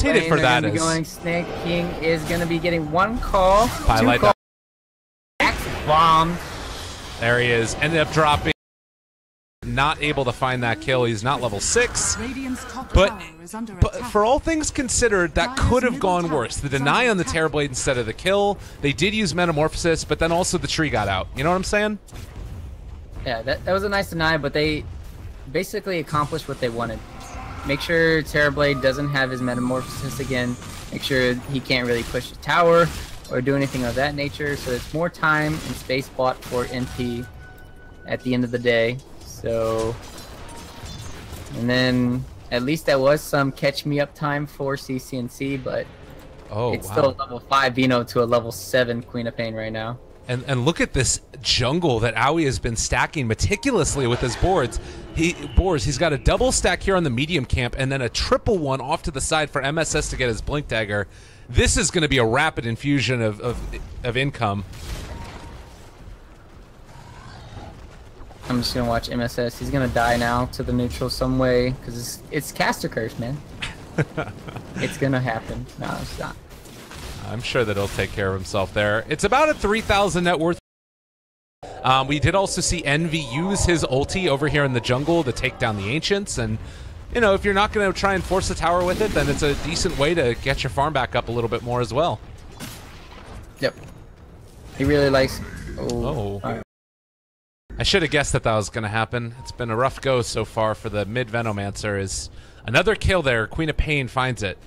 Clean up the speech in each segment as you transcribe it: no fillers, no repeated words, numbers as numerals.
rotated for that. Snake King is going to be getting one call. Highlight two calls. Bomb. There he is. Ended up dropping. Not able to find that kill. He's not level 6. But for all things considered, that could have gone worse. The deny on the Terrorblade instead of the kill. They did use Metamorphosis, but then also the tree got out. You know what I'm saying? Yeah, that was a nice deny, but they basically accomplished what they wanted. Make sure Terrorblade doesn't have his Metamorphosis again. Make sure he can't really push the tower or do anything of that nature. So it's more time and space bought for NP at the end of the day. So, and then at least that was some catch me up time for CCNC, but it's still a level 5 Bino to a level 7 Queen of Pain right now. And look at this jungle that Aoi has been stacking meticulously with his boards. He's got a double stack here on the medium camp and then a triple one off to the side for MSS to get his Blink Dagger. This is going to be a rapid infusion of income. I'm just gonna watch MSS. He's gonna die now to the neutral some way because it's caster curse, man. It's gonna happen. No, it's not. I'm sure that he'll take care of himself there. It's about a 3,000 net worth. We did also see Envy use his ulti over here in the jungle to take down the Ancients, and you know, if you're not gonna try and force the tower with it, then it's a decent way to get your farm back up a little bit more as well. Yep. He really likes. Oh. I should have guessed that was going to happen. It's been a rough go so far for the mid Venomancer. Is another kill there. Queen of Pain finds it.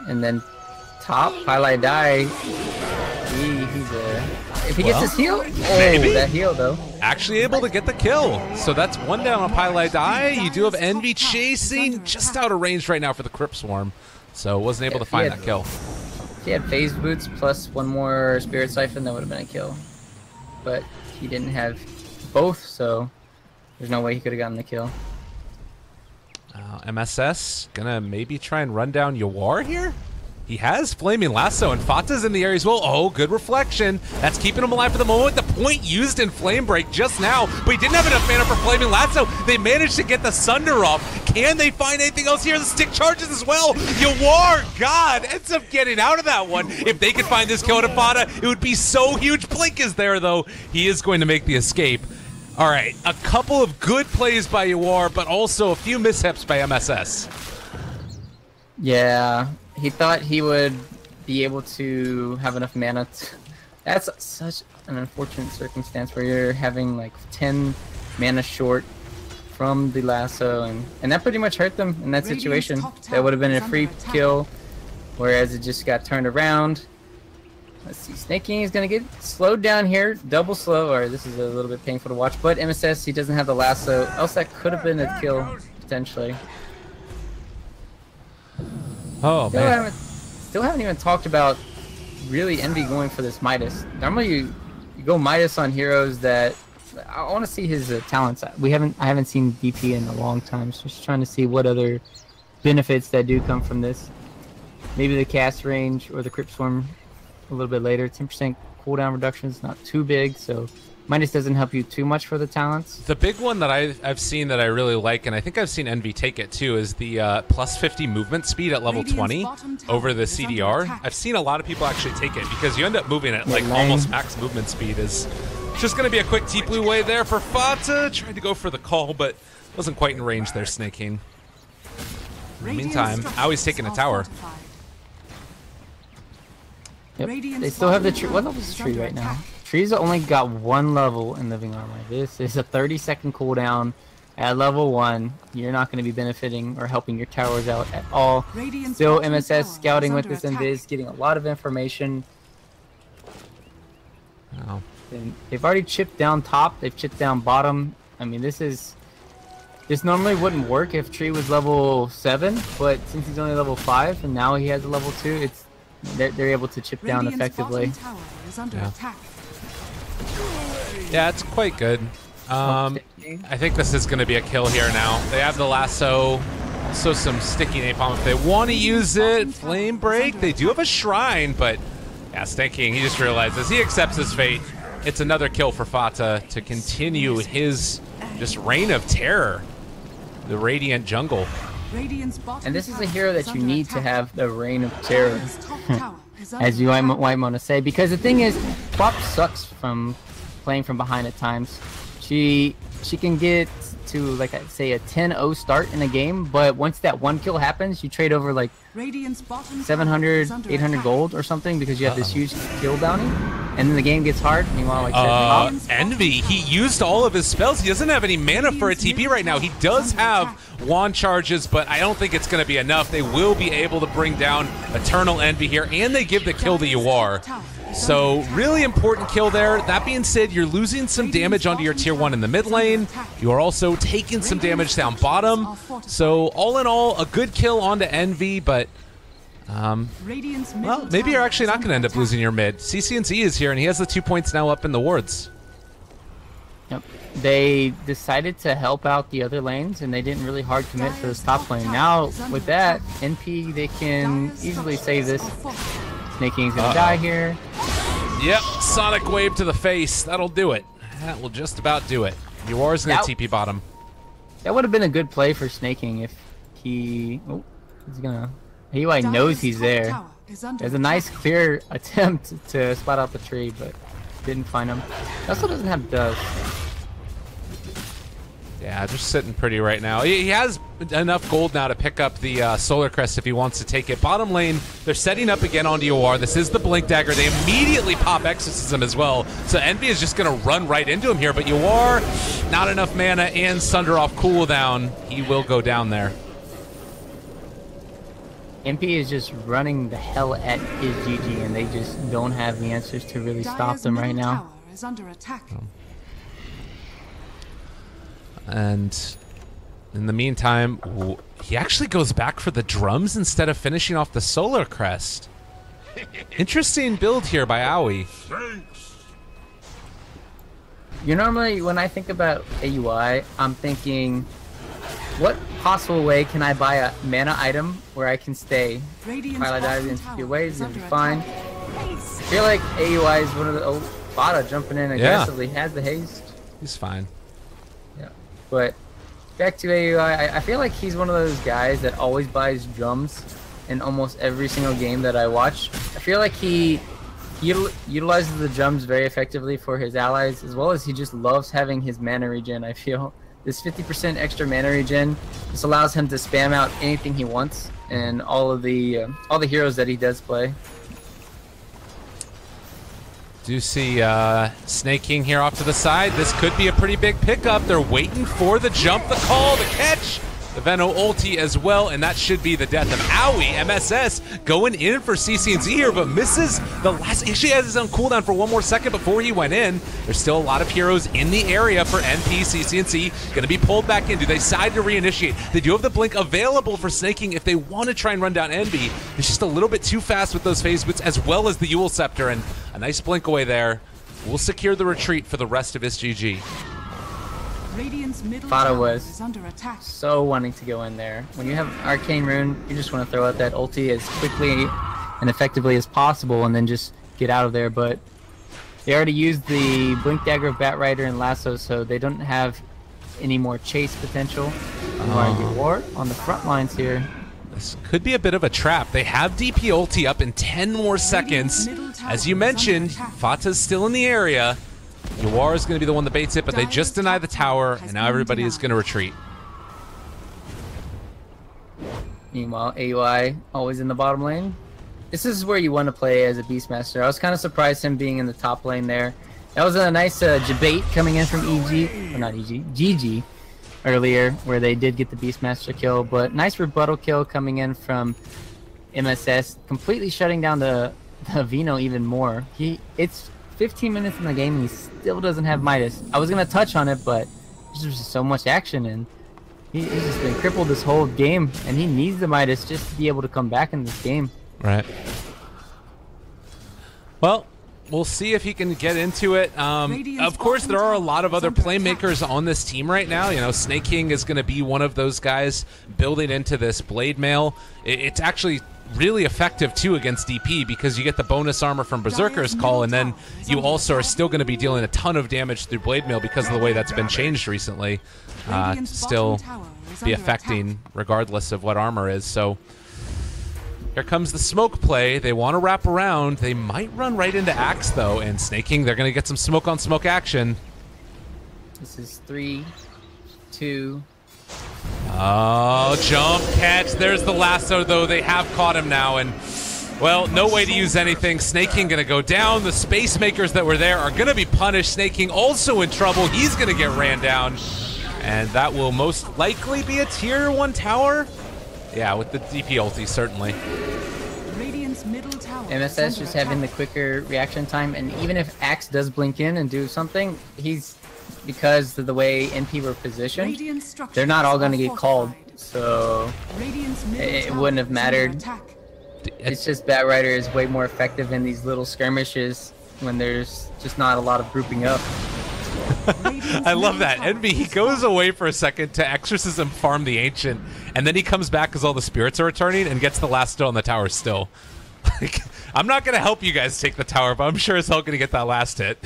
And then top, highlight die. If he gets his heal, maybe that heal though. Actually able to get the kill. So that's one down on highlight die. You do have Envy chasing just out of range right now for the Crypt Swarm. So wasn't able to find that kill. If he had phase boots plus one more Spirit Siphon, that would have been a kill. But he didn't have both, so there's no way he could have gotten the kill. MSS gonna maybe try and run down Yawar here? He has Flaming Lasso, and Fata's in the area as well. Oh, good reflection. That's keeping him alive for the moment. The point used in Flame Break just now, but he didn't have enough mana for Flaming Lasso. They managed to get the Sunder off. Can they find anything else here? The stick charges as well. Yawar, God, ends up getting out of that one. If they could find this kill to Fata, it would be so huge. Blink is there, though. He is going to make the escape. All right, a couple of good plays by Yawar, but also a few mishaps by MSS. Yeah. He thought he would be able to have enough mana. That's such an unfortunate circumstance where you're having like 10 mana short from the lasso, and that pretty much hurt them in that situation. That would have been a free kill, whereas it just got turned around. Let's see, Snake King is going to get slowed down here, double slow, or this is a little bit painful to watch, but MSS, he doesn't have the lasso, else that could have been a kill, potentially. Oh, man. Still haven't even talked about really Envy going for this Midas. Normally you go Midas on heroes that I want to see his talents. I haven't seen DP in a long time, so just trying to see what other benefits that do come from this. Maybe the cast range or the Crypt Swarm a little bit later. 10% cooldown reduction is not too big, so Midas doesn't help you too much for the talents. The big one that I've seen that I really like, and I think I've seen Envy take it too, is the plus 50 movement speed at level 20 over the CDR. I've seen a lot of people actually take it because you end up moving at like almost max movement speed. Is just going to be a quick Deep Blue wave there for Fata. Tried to go for the call, but wasn't quite in range there, Snake King. In the meantime, Aoi's taking a tower. Yep. They still have the tree. What level is the tree right now? Tree's only got 1 level in Living Armor. This is a 30-second cooldown at level 1. You're not going to be benefiting or helping your towers out at all. Still MSS scouting with this invis, getting a lot of information. Oh. And they've already chipped down top. They've chipped down bottom. I mean, this normally wouldn't work if Tree was level 7, but since he's only level 5 and now he has a level 2, they're able to chip down effectively. Yeah, it's quite good. I think this is going to be a kill here now. They have the lasso, also some sticky napalm if they want to use it. Flame break. They do have a shrine, but yeah, Snake King, he just realizes he accepts his fate. It's another kill for Fata to continue his just reign of terror. The Radiant Jungle. And this is a hero that you need to have the reign of terror, as you might want to say, because the thing is, Quap sucks from playing from behind at times. She can get to, like I say, a 10-0 start in a game, but once that one kill happens, you trade over like 700, 800 gold or something because you have this huge kill bounty, and then the game gets hard. Meanwhile, like Envy, he used all of his spells. He doesn't have any mana for a TP right now. He does have wand charges, but I don't think it's going to be enough. They will be able to bring down Eternal Envy here, and they give the kill to Yawar. So really important kill there. That being said, you're losing some damage onto your tier 1 in the mid lane. You are also taking some damage down bottom. So all in all, a good kill onto Envy, but well, maybe you're actually not going to end up losing your mid. CCNZ is here, and he has the 2 points now up in the wards. Yep. They decided to help out the other lanes, and they didn't really hard commit for this top lane. Now, with that, NP, they can easily save this. Snake King's gonna die here. Yep, Sonic Wave to the face. That'll do it. That will just about do it. Yawar's gonna TP bottom. That would have been a good play for Snake King if he... Oh, he's gonna... He knows he's there. There's a nice clear attempt to spot out the tree, but didn't find him. He also doesn't have dust. Yeah, just sitting pretty right now. He has enough gold now to pick up the Solar Crest if he wants to take it. Bottom lane, they're setting up again onto Yawar. This is the Blink Dagger. They immediately pop Exorcism as well. So Envy is just going to run right into him here. But Yawar, not enough mana and Sunder off cooldown. He will go down there. MP is just running the hell at iiGG, and they just don't have the answers to really stop them right now. And in the meantime, he actually goes back for the drums instead of finishing off the Solar Crest. Interesting build here by Aoi. You normally, when I think about AUI, I'm thinking, what possible way can I buy a mana item where I can stay? Twilight Dive into your waves, it'll be fine. I feel like AUI is one of the... Oh, Bada jumping in aggressively, has the haste. He's fine. Yeah, but back to AUI, I feel like he's one of those guys that always buys drums in almost every single game that I watch. I feel like he utilizes the drums very effectively for his allies, as well as he just loves having his mana regen. I feel this 50% extra mana regen just allows him to spam out anything he wants and all the heroes that he does play. Do see Snake King here off to the side. This could be a pretty big pickup. They're waiting for the jump, the call, the catch. The Veno ulti as well, and that should be the death of Aoi. MSS going in for CCNZ here, but misses the last. Actually has his own cooldown for one more second before he went in. There's still a lot of heroes in the area for NP. CCNZ gonna be pulled back in. Do they decide to reinitiate? They do have the blink available for Snake King if they want to try and run down Envy. It's just a little bit too fast with those phase boots as well as the Yule Scepter, and a nice blink away there will secure the retreat for the rest of iiGG. Fada was so wanting to go in there. When you have Arcane Rune, you just want to throw out that ulti as quickly and effectively as possible and then just get out of there, but they already used the Blink Dagger of Batrider and Lasso, so they don't have any more chase potential. War on the front lines here. This could be a bit of a trap. They have DP ulti up in 10 more seconds. As you mentioned, Fata's still in the area. Yawar is going to be the one that baits it, but they just deny the tower, and now everybody is going to retreat. Meanwhile, AUI always in the bottom lane. This is where you want to play as a Beastmaster. I was kind of surprised him being in the top lane there. That was a nice debate coming in from GG earlier, where they did get the Beastmaster kill, but nice rebuttal kill coming in from MSS, completely shutting down the Veno even more. It's 15 minutes in the game and he still doesn't have Midas. I was going to touch on it, but there's just so much action and he's just been crippled this whole game, and he needs the Midas just to be able to come back in this game. Right. Well, we'll see if he can get into it. Of course, there are a lot of other playmakers on this team right now. You know, Snake King is going to be one of those guys building into this Blade Mail. It's actually really effective too against DP because you get the bonus armor from Berserker's Call, and then you also are still going to be dealing a ton of damage through Blade Mail because of the way that's been changed recently. Still be affecting regardless of what armor is. So here comes the smoke play. They want to wrap around. They might run right into Axe, though, and Snaking, they're going to get some smoke on smoke action. This is 3, 2. Oh, jump catch. There's the lasso, though. They have caught him now, and, well, no way to use anything. Snaking going to go down. The space makers that were there are going to be punished. Snaking also in trouble. He's going to get ran down, and that will most likely be a tier 1 tower. Yeah, with the DP ulti, certainly. MSS just having the quicker reaction time, and even if Axe does blink in and do something, because of the way NP were positioned, they're not all going to get called, so it wouldn't have mattered. It's just Batrider is way more effective in these little skirmishes when there's just not a lot of grouping up. I love that. Envy, he goes away for a second to Exorcism farm the Ancient, and then he comes back because all the spirits are returning and gets the last still on the tower still. Like, I'm not going to help you guys take the tower, but I'm sure as hell going to get that last hit.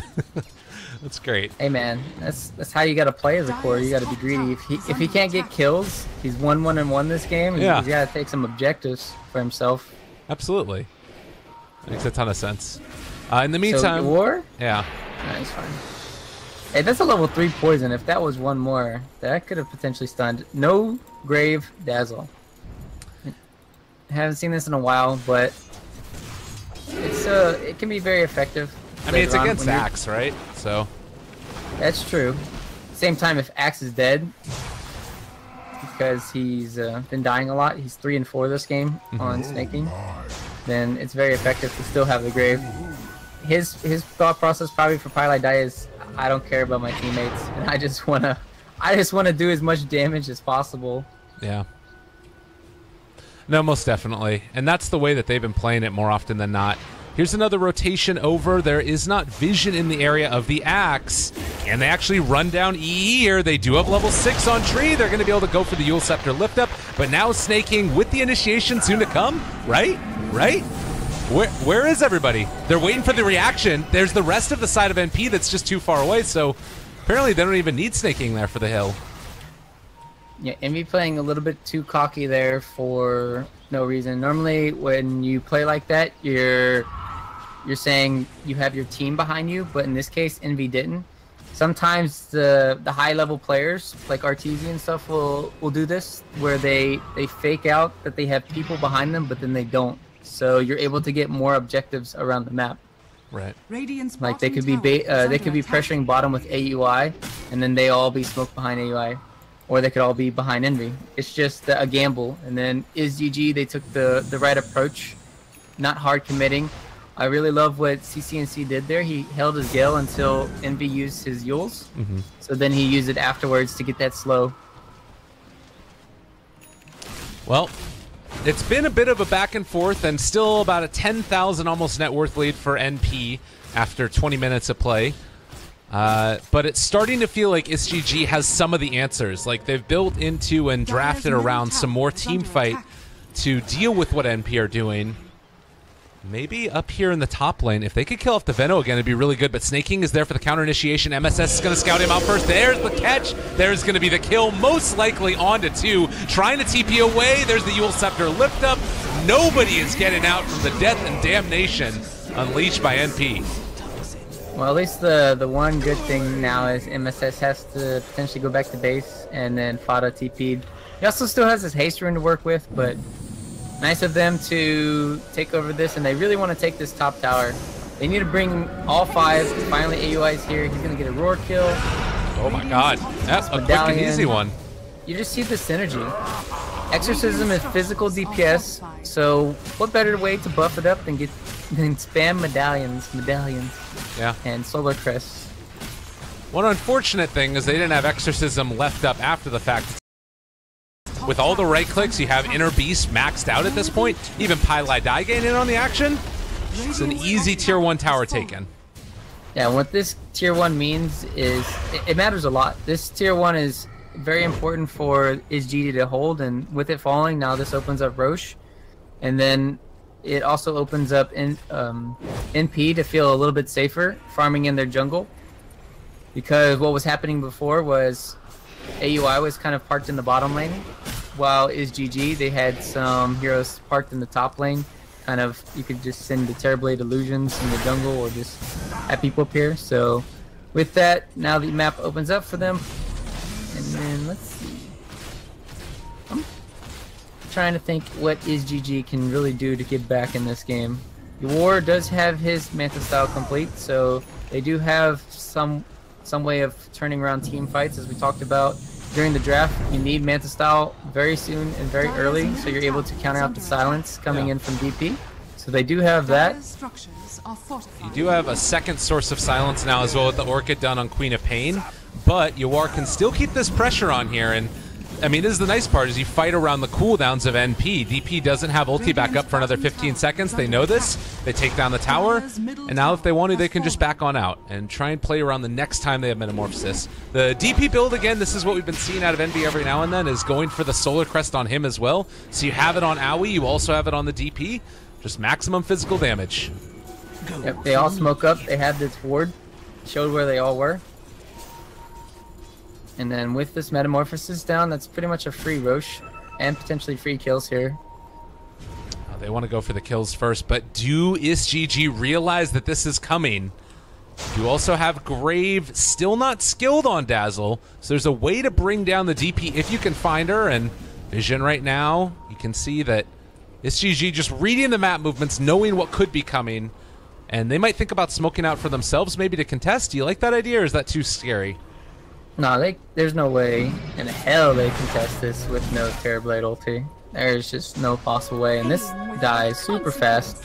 That's great. Hey man, that's how you got to play as a core. You got to be greedy. If he can't get kills, he's 1-1-1 this game. Yeah. He's got to take some objectives for himself. Absolutely. Makes a ton of sense. In the meantime... So, war? Yeah. Nice, fine. Hey, that's a level 3 poison. If that was one more, that could have potentially stunned. No Grave Dazzle. Haven't seen this in a while, but it can be very effective. I mean, it's against Axe, right? So that's true. Same time, if Axe is dead, because he's been dying a lot, he's 3 and 4 this game on Snaking, then it's very effective to still have the Grave. His thought process probably for Pylai Die is, I don't care about my teammates, and I just wanna do as much damage as possible. Yeah. No, most definitely. And that's the way that they've been playing it more often than not. Here's another rotation over. There is not vision in the area of the Axe. Can they actually run down EE here? They do have level 6 on Tree. They're going to be able to go for the Eul Scepter lift up. But now Snaking with the initiation soon to come. Right? Right? Where is everybody? They're waiting for the reaction. There's the rest of the side of NP that's just too far away. So apparently they don't even need Snaking there for the hill. Yeah, Envy playing a little bit too cocky there for no reason. Normally when you play like that, you're saying you have your team behind you, but in this case, Envy didn't. Sometimes the high level players like Arteezy and stuff will do this, where they fake out that they have people behind them, but then they don't. So you're able to get more objectives around the map. Right. Like they could be pressuring bottom with AUI, and then they all be smoked behind AUI, or they could all be behind Envy. It's just a gamble. And then iiGG, they took the right approach, not hard committing. I really love what CCNC did there. He held his Gale until Envy used his Euls. So then he used it afterwards to get that slow. Well, it's been a bit of a back and forth, and still about a 10,000 almost net worth lead for NP after 20 minutes of play. But it's starting to feel like iiGG has some of the answers. Like they've built into and drafted around some more team fight to deal with what NP are doing. Maybe up here in the top lane, if they could kill off the Veno again, it'd be really good. But Snaking is there for the counter initiation. MSS is going to scout him out first. There's the catch. There's going to be the kill, most likely onto 2. Trying to TP away. There's the Eul Scepter lift up. Nobody is getting out from the death and damnation unleashed by NP. Well, at least the one good thing now is MSS has to potentially go back to base, and then Fada TP'd. He also still has his haste rune to work with, but nice of them to take over this, and they really want to take this top tower. They need to bring all 5. Finally, AUI is here. He's going to get a roar kill. Oh my god. That's a quick and easy one. You just see the synergy. Exorcism is physical DPS, so what better way to buff it up than spam medallions. Yeah. And solar crests. One unfortunate thing is they didn't have Exorcism left up after the fact. With all the right clicks, you have Inner Beast maxed out at this point. Even Pylai Die getting in on the action. It's an easy tier 1 tower taken. Yeah, what this tier 1 means is it matters a lot. This tier 1 is very important for iiGG to hold, and with it falling, now this opens up Roche. And then it also opens up NP to feel a little bit safer farming in their jungle. Because what was happening before was AUI was kind of parked in the bottom lane, while iiGG, they had some heroes parked in the top lane. Kind of, you could just send the Terrorblade illusions in the jungle or just have people appear. So with that, now the map opens up for them. And then let's see. I'm trying to think what iiGG can really do to get back in this game. War does have his Manta style complete, so they do have some way of turning around team fights, as we talked about during the draft. You need Manta style very soon and very early, so you're able to counter out the silence coming in from DP. So they do have that. You do have a second source of silence now as well with the Orchid done on Queen of Pain, but Yawar can still keep this pressure on here. And I mean, this is the nice part, is you fight around the cooldowns of NP. DP doesn't have ulti back up for another 15 seconds. They know this. They take down the tower. And now if they want to, they can just back on out and try and play around the next time they have Metamorphosis. The DP build, again, this is what we've been seeing out of NB every now and then, is going for the Solar Crest on him as well. So you have it on Aoi, you also have it on the DP. Just maximum physical damage. Yep, they all smoke up. They had this ward. Showed where they all were. And then with this Metamorphosis down, that's pretty much a free Roche and potentially free kills here. They want to go for the kills first, but do iiGG realize that this is coming? You also have Grave still not skilled on Dazzle, so there's a way to bring down the DP if you can find her. And Vision right now, you can see that iiGG just reading the map movements, knowing what could be coming, and they might think about smoking out for themselves, maybe to contest. Do you like that idea, or is that too scary? No, there's no way in hell they contest this with no Terrorblade ulti. There's just no possible way, and this dies super fast.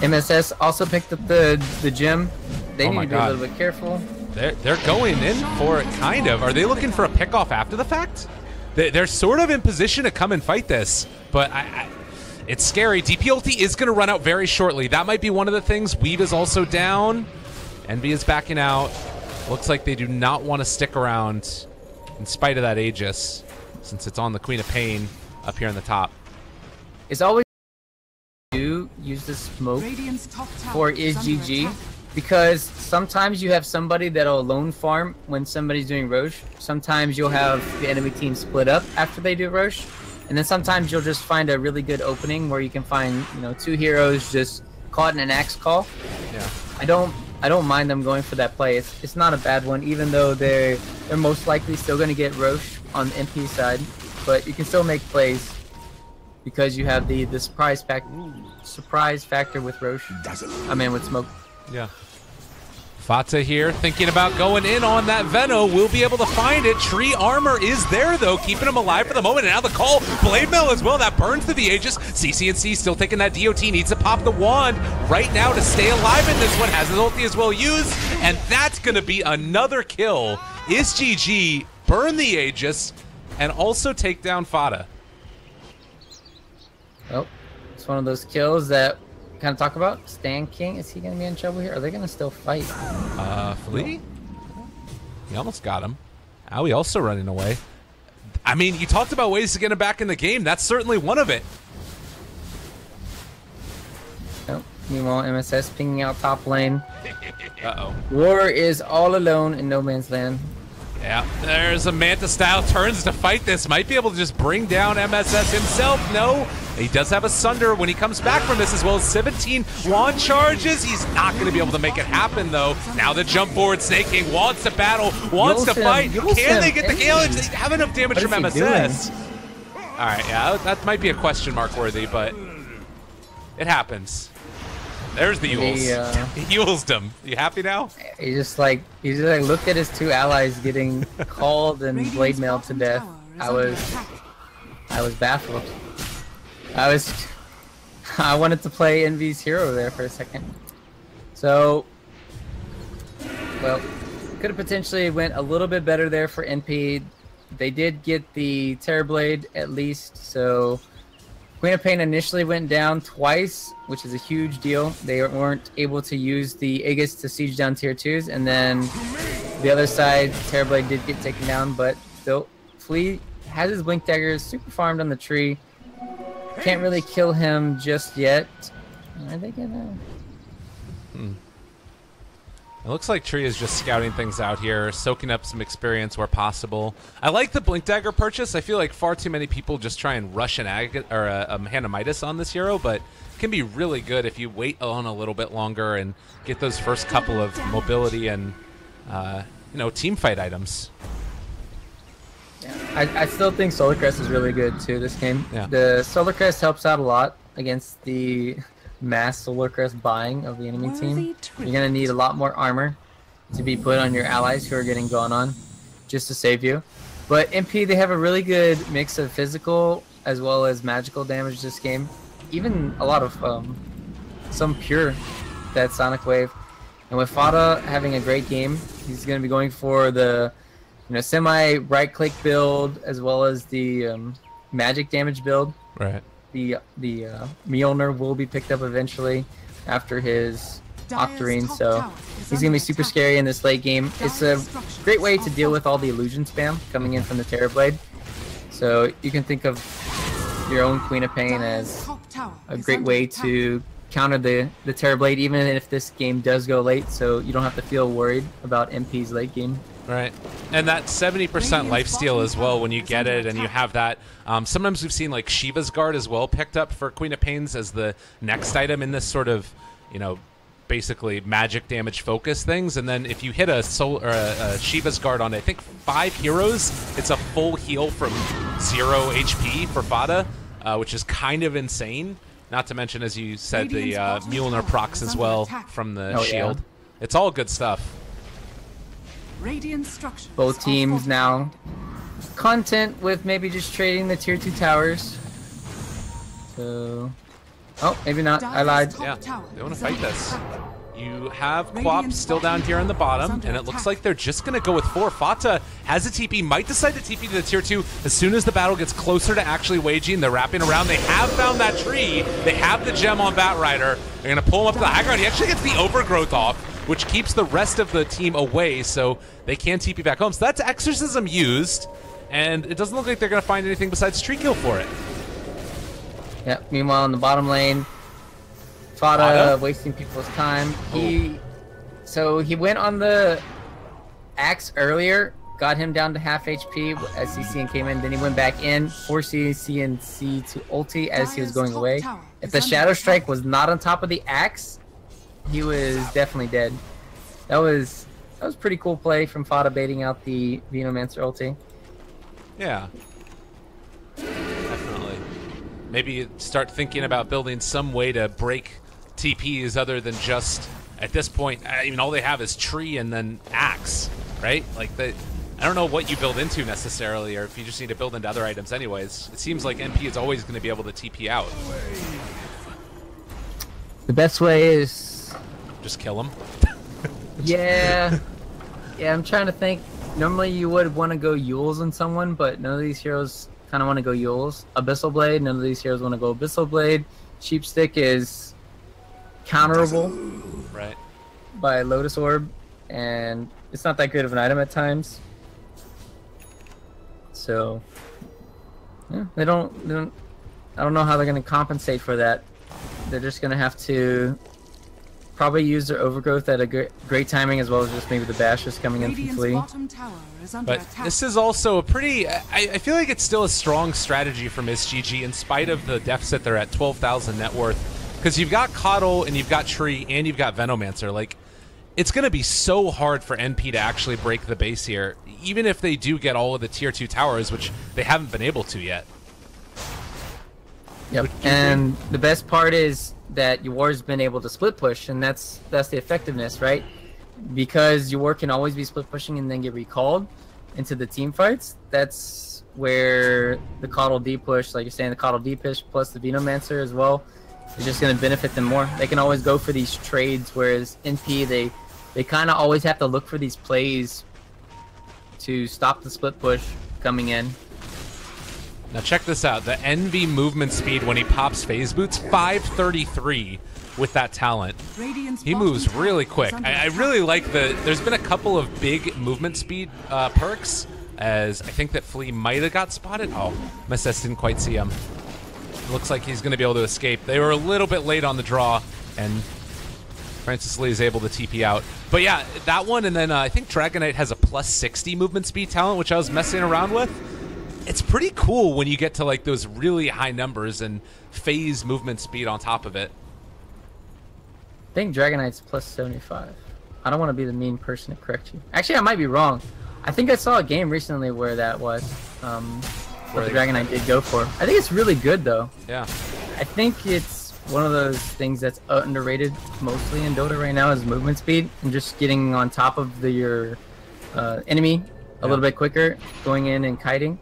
MSS also picked up the gem. They need to be a little bit careful. They're going in for it, kind of. Are they looking for a pick-off after the fact? They're sort of in position to come and fight this, but it's scary. DP ulti is going to run out very shortly. That might be one of the things. Weave is also down. Envy is backing out. Looks like they do not want to stick around in spite of that Aegis, since it's on the Queen of Pain up here on the top. It's always do use the smoke for iiGG, because sometimes you have somebody that'll alone farm when somebody's doing Roche. Sometimes you'll have the enemy team split up after they do Roche, and then sometimes you'll just find a really good opening where you can find, you know, two heroes just caught in an axe call. Yeah. I don't mind them going for that play. It's not a bad one, even though they're most likely still going to get Roche on the MP side, but you can still make plays because you have the surprise factor with Roche. I mean, with smoke. Yeah. Fata here thinking about going in on that Veno. Will be able to find it. Tree armor is there, though, keeping him alive for the moment. And now the call. Blade Mail as well. That burns through the Aegis. CC&C still taking that DOT. Needs to pop the wand right now to stay alive in this one. Has his ulti as well used. And that's going to be another kill. iiGG burn the Aegis and also take down Fata. Oh, it's one of those kills that kind of talk about. Stan King, is he going to be in trouble here? Are they going to still fight? Flea? He almost got him. Aoi also running away. I mean, you talked about ways to get him back in the game. That's certainly one of it. Oh, meanwhile, MSS pinging out top lane. Uh-oh. War is all alone in no man's land. Yeah, there's a Manta style turns to fight this. Might be able to just bring down MSS himself. No, he does have a Sunder when he comes back from this, as well as 17 wand charges. He's not going to be able to make it happen, though. Now the jump forward, Snake King wants to battle, wants to fight. Can they get the kill? They have enough damage from MSS. All right, yeah, that might be a question mark worthy, but it happens. There's the Yules. He Yules them. You happy now? He just like looked at his two allies getting called and blade mailed to death. I was baffled. I wanted to play Envy's hero there for a second. So, well, could have potentially went a little bit better there for NP. They did get the Terrorblade at least, so Queen of Pain initially went down twice, which is a huge deal. They weren't able to use the Aegis to siege down tier 2s, and then the other side, Terrorblade did get taken down, but still, Flea has his Blink Dagger super farmed on the tree. Can't really kill him just yet. Are they gonna... It looks like Tree is just scouting things out here, soaking up some experience where possible. I like the Blink Dagger purchase. I feel like far too many people just try and rush an Hand of Midas on this hero, but it can be really good if you wait on a little bit longer and get those first couple of mobility and you know, team fight items. Yeah, I still think Solar Crest is really good too this game. Yeah. The Solar Crest helps out a lot against the mass Solar Crest buying of the enemy team. You're gonna need a lot more armor to be put on your allies who are getting gone on just to save you. But MP, they have a really good mix of physical as well as magical damage this game. Even a lot of some pure that Sonic Wave. And with Fada having a great game, he's gonna be going for the semi right click build as well as the magic damage build. Right. The Mjolnir will be picked up eventually after his Octarine, so he's going to be super scary in this late game. It's a great way to deal with all the illusion spam coming in from the Terrorblade. So you can think of your own Queen of Pain as a great way to counter the Terrorblade, even if this game does go late, so you don't have to feel worried about MP's late game. Right, and that 70% lifesteal as well when you get it, and you have that. Sometimes we've seen like Shiva's Guard as well picked up for Queen of Pains as the next item in this sort of, basically magic damage focus things. And then if you hit a Shiva's Guard on I think 5 heroes, it's a full heal from 0 HP for Fada, which is kind of insane. Not to mention, as you said, the Mjolnir procs as well from the shield. Yeah. It's all good stuff. Both teams now content with maybe just trading the tier 2 towers. So, oh, maybe not. I lied. Yeah, they want to fight this. You have Quap still down here on the bottom, and it looks like they're just going to go with 4. Fata has a TP, might decide to TP to the tier 2 as soon as the battle gets closer to actually waging. They're wrapping around. They have found that tree. They have the gem on Batrider. They're going to pull him up to the high ground. He actually gets the overgrowth off, which keeps the rest of the team away, so they can TP back home. So that's Exorcism used, and it doesn't look like they're going to find anything besides tree kill for it. Yeah, meanwhile in the bottom lane, Fada wasting people's time. So he went on the axe earlier, got him down to half HP as CCN came in, then he went back in, forced CNC to ulti as he was going away. If the Shadow Strike was not on top of the axe, he was definitely dead. That was pretty cool play from Fada baiting out the Venomancer ulti. Yeah. Definitely. Maybe start thinking about building some way to break TPs other than just, at this point, even all they have is tree and then axe, right? Like, I don't know what you build into necessarily, or if you just need to build into other items anyways. It seems like MP is always going to be able to TP out. The best way is... just kill him? Yeah. Yeah, I'm trying to think. Normally you would want to go Yules on someone, but none of these heroes kind of want to go Yules. Abyssal Blade, none of these heroes want to go Abyssal Blade. Sheepstick is counterable by Lotus Orb, and it's not that good of an item at times. So, yeah, I don't know how they're going to compensate for that. They're just going to have to probably use their overgrowth at a great timing, as well as just maybe the bashes coming in from Flea. But this is also a pretty... I feel like it's still a strong strategy from iiGG in spite of the deficit they're at, 12,000 net worth. Because you've got Coddle, and you've got Tree, and you've got Venomancer. Like, it's going to be so hard for NP to actually break the base here, even if they do get all of the tier 2 towers, which they haven't been able to yet. Yep, and the best part is that Yawar's been able to split push, and that's the effectiveness, right? Because Yawar can always be split pushing and then get recalled into the team fights. That's where the Coddle D push, like you're saying, the Coddle D push plus the Venomancer as well, is just going to benefit them more. They can always go for these trades, whereas NP, they kind of always have to look for these plays to stop the split push coming in. Now check this out. The Envy movement speed when he pops phase boots, 533 with that talent. He moves really quick. I really like there's been a couple of big movement speed perks, as I think that Flea might have got spotted. Oh, Messes didn't quite see him. Looks like he's going to be able to escape. They were a little bit late on the draw, and Francis Lee is able to TP out. But yeah, that one, and then I think Dragonite has a plus 60 movement speed talent, which I was messing around with. It's pretty cool when you get to like those really high numbers and phase movement speed on top of it. I think Dragonite's plus 75. I don't want to be the mean person to correct you. Actually, I might be wrong. I think I saw a game recently where that was what the Dragonite did go for. I think it's really good though. Yeah. I think it's one of those things that's underrated mostly in Dota right now is movement speed and just getting on top of your enemy a little bit quicker, going in and kiting.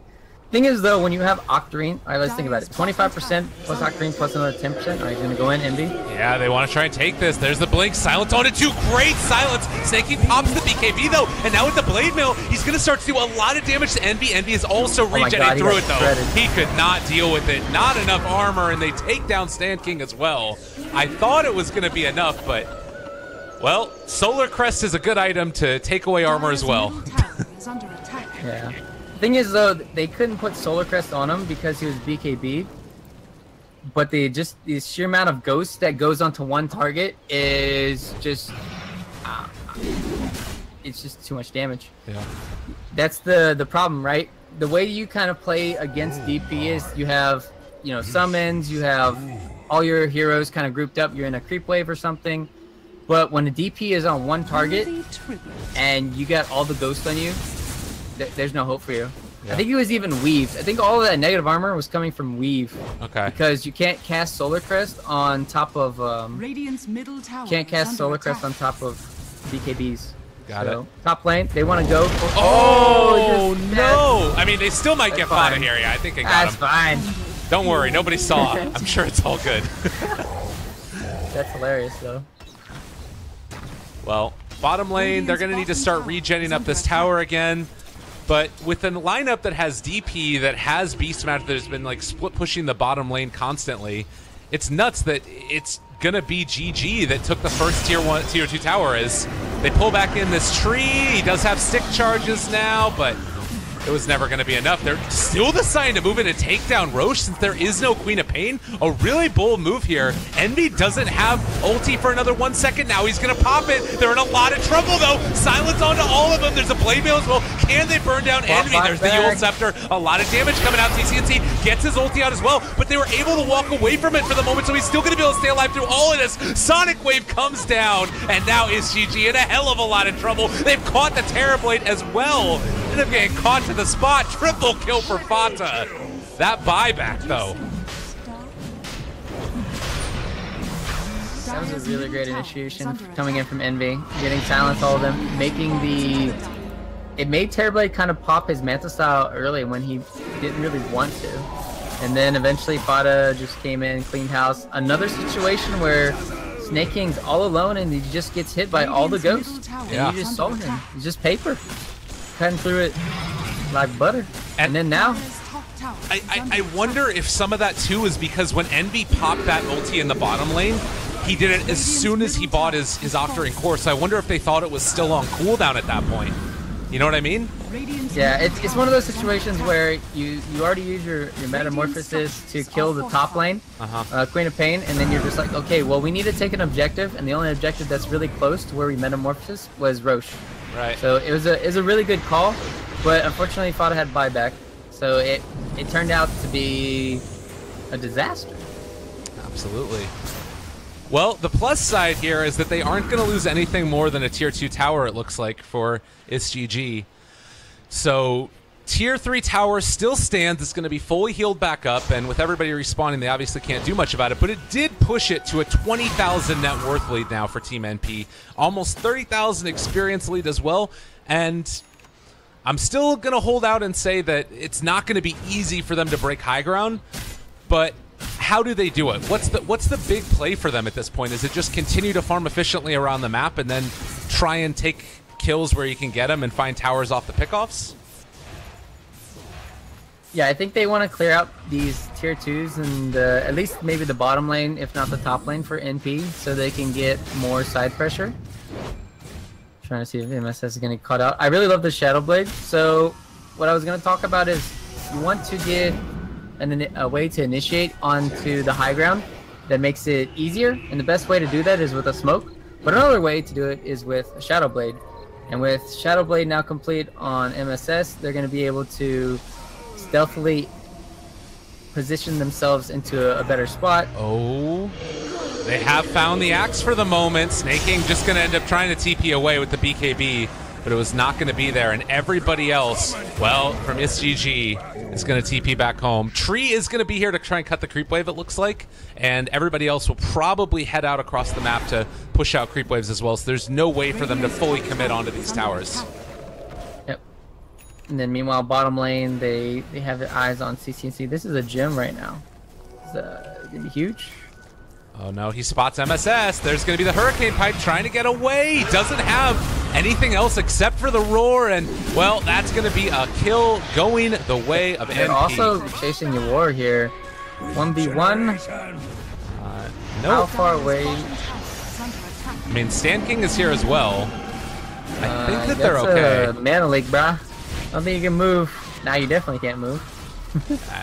Thing is though, when you have Octarine, alright, let's think about it. 25% plus Octarine plus another 10%. Alright, he's gonna go in, Envy. Yeah, they want to try and take this. There's the blink. Silence on it too. Great silence. Snaking pops the BKB though, and now with the Blade Mail, he's gonna start to do a lot of damage to Envy. Envy is also regenerating through it though. Shredded. He could not deal with it. Not enough armor, and they take down Stand King as well. I thought it was gonna be enough, but well, Solar Crest is a good item to take away armor as well. Yeah. Thing is though, they couldn't put Solar Crest on him because he was BKB, but the sheer amount of ghost that goes onto one target is just it's just too much damage. Yeah. That's the problem, right? The way you kind of play against DP is you have, you know, summons, you have all your heroes kind of grouped up, you're in a creep wave or something. But when the DP is on one target and you got all the ghosts on you, there's no hope for you. Yeah. I think it was even weaved. I think all of that negative armor was coming from weave. Okay. Because you can't cast Solar Crest on top of Radiant's middle tower can't cast Solar Crest on top of BKBs. Got it. Top lane, they want to go for Oh no! I mean, they still might get fought here. Yeah, I think I got That's him. fine. Don't worry, nobody saw. I'm sure it's all good. That's hilarious though. Well, bottom lane, they're going to need to start regenning up this tower again. But with a lineup that has DP, that has Beastmaster, that has been like split pushing the bottom lane constantly, it's nuts that it's going to be GG that took the first tier 2 tower as they pull back in this tree. He does have stick charges now, but it was never going to be enough. They're still deciding to move in and take down Roche since there is no Queen of Pain. A really bold move here. Envy doesn't have ulti for another 1 second. Now he's going to pop it. They're in a lot of trouble, though. Silence onto all of them. There's a Blade Mail as well. Can they burn down Envy? There's the Yule Scepter. A lot of damage coming out. TCNC gets his ulti out as well, but they were able to walk away from it for the moment, so he's still going to be able to stay alive through all of this. Sonic Wave comes down, and now iiGG in a hell of a lot of trouble. They've caught the Terrorblade as well. End up getting caught to the spot. Triple kill for Fata. That buyback, though. That was a really great initiation coming in from Envy, getting silence all of them, making the... It made Terrorblade kind of pop his Manta style early when he didn't really want to. And then eventually Fata just came in, cleaned house. Another situation where Snake King's all alone and he just gets hit by all the ghosts. Yeah. And you just saw him. He's just paper. Cutting through it like butter. And then now... I wonder if some of that too is because when Envy popped that ulti in the bottom lane, he did it as soon as he bought his Octarine core. So I wonder if they thought it was still on cooldown at that point. You know what I mean? Yeah, it's one of those situations where you already use your Metamorphosis to kill the top lane, Queen of Pain, and then you're just like, okay, well, we need to take an objective, and the only objective that's really close to where we Metamorphosis was Roche. Right. So it was a really good call, but unfortunately Fata had buyback, so it turned out to be a disaster. Absolutely. Well, the plus side here is that they aren't going to lose anything more than a tier 2 tower, it looks like, for iiGG. So tier 3 tower still stands. It's going to be fully healed back up, and with everybody respawning, they obviously can't do much about it, but it did push it to a 20,000 net worth lead now for Team NP. Almost 30,000 experience lead as well, and I'm still going to hold out and say that it's not going to be easy for them to break high ground, but how do they do it? What's the big play for them at this point? Is it just continue to farm efficiently around the map and then try and take kills where you can get them and find towers off the pickoffs? Yeah, I think they want to clear out these tier 2s and at least maybe the bottom lane, if not the top lane for NP, so they can get more side pressure. Trying to see if MSS is going to cut out. I really love the Shadow Blade. So what I was going to talk about is you want to get a way to initiate onto the high ground that makes it easier, and the best way to do that is with a smoke. But another way to do it is with a Shadow Blade. And with Shadow Blade now complete on MSS, they're going to be able to stealthily position themselves into a better spot. Oh, they have found the axe for the moment. Snake King just going to end up trying to TP away with the BKB, but it was not going to be there. And everybody else, well, from iiGG, is going to TP back home. Tree is going to be here to try and cut the creep wave, it looks like. And everybody else will probably head out across the map to push out creep waves as well. So there's no way for them to fully commit onto these towers. Yep. And then meanwhile, bottom lane, they have their eyes on CCNC. This is a gem right now. It's going to be huge. Oh no, he spots MSS. There's going to be the Hurricane Pipe trying to get away. He doesn't have anything else except for the Roar, and well, that's going to be a kill going the way of They're MP. also chasing your war here. 1v1. No. How far away? I mean, Sand King is here as well. I think that they're okay. Mana leak, brah. I don't think you can move. Now you definitely can't move.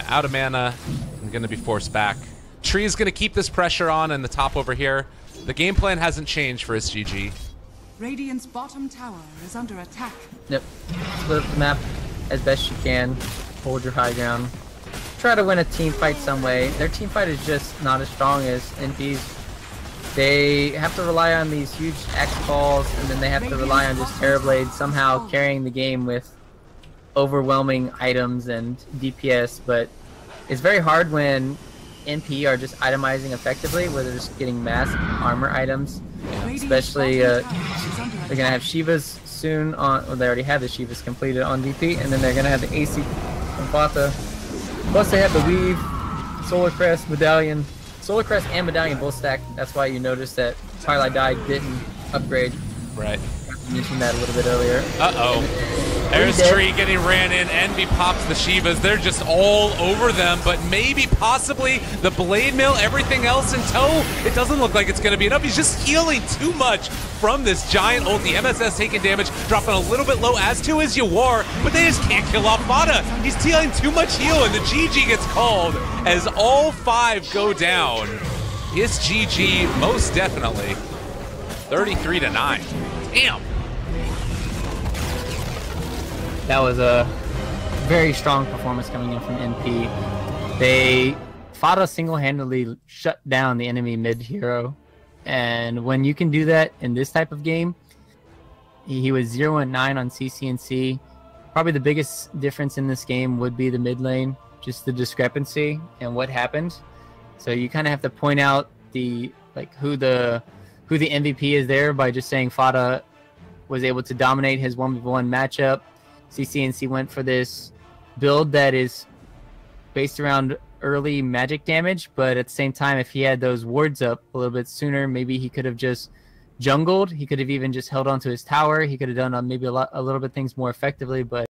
Out of mana, I'm going to be forced back. Tree is going to keep this pressure on in the top over here. The game plan hasn't changed for iiGG. Radiant's bottom tower is under attack. Yep. Split up the map as best you can. Hold your high ground. Try to win a team fight some way. Their team fight is just not as strong as NP's. They have to rely on these huge X balls, and then they have to rely on just Terrorblade somehow carrying the game with overwhelming items and DPS, but it's very hard when NP are just itemizing effectively, where they're just getting mass armor items. Especially, they're gonna have Shivas soon on. Well, they already have the Shivas completed on DP, and then they're gonna have the AC from Bata. Plus, they have the Weave, Solar Crest, Medallion. Solar Crest and Medallion both stacked. That's why you noticed that Twilight Dye didn't upgrade. Right. I mentioned that a little bit earlier. Uh-oh. There's Tree getting ran in. Envy pops the Shivas. They're just all over them, but maybe, possibly, the Blade Mill, everything else in tow. It doesn't look like it's going to be enough. He's just healing too much from this giant ulti. MSS taking damage, dropping a little bit low, as to is Yawar, but they just can't kill off Fada. He's dealing too much heal, and the GG gets called as all 5 go down. It's GG, most definitely. 33-9. Damn. That was a very strong performance coming in from NP. Fada single-handedly shut down the enemy mid-hero, and when you can do that in this type of game, he was 0-9 on CCNC. Probably the biggest difference in this game would be the mid lane, just the discrepancy and what happened. So you kind of have to point out the who the MVP is there by just saying Fada was able to dominate his 1v1 matchup. CCNC went for this build that is based around early magic damage, but at the same time, if he had those wards up a little bit sooner, maybe he could have just jungled. He could have even just held on to his tower. He could have done maybe a little bit things more effectively, but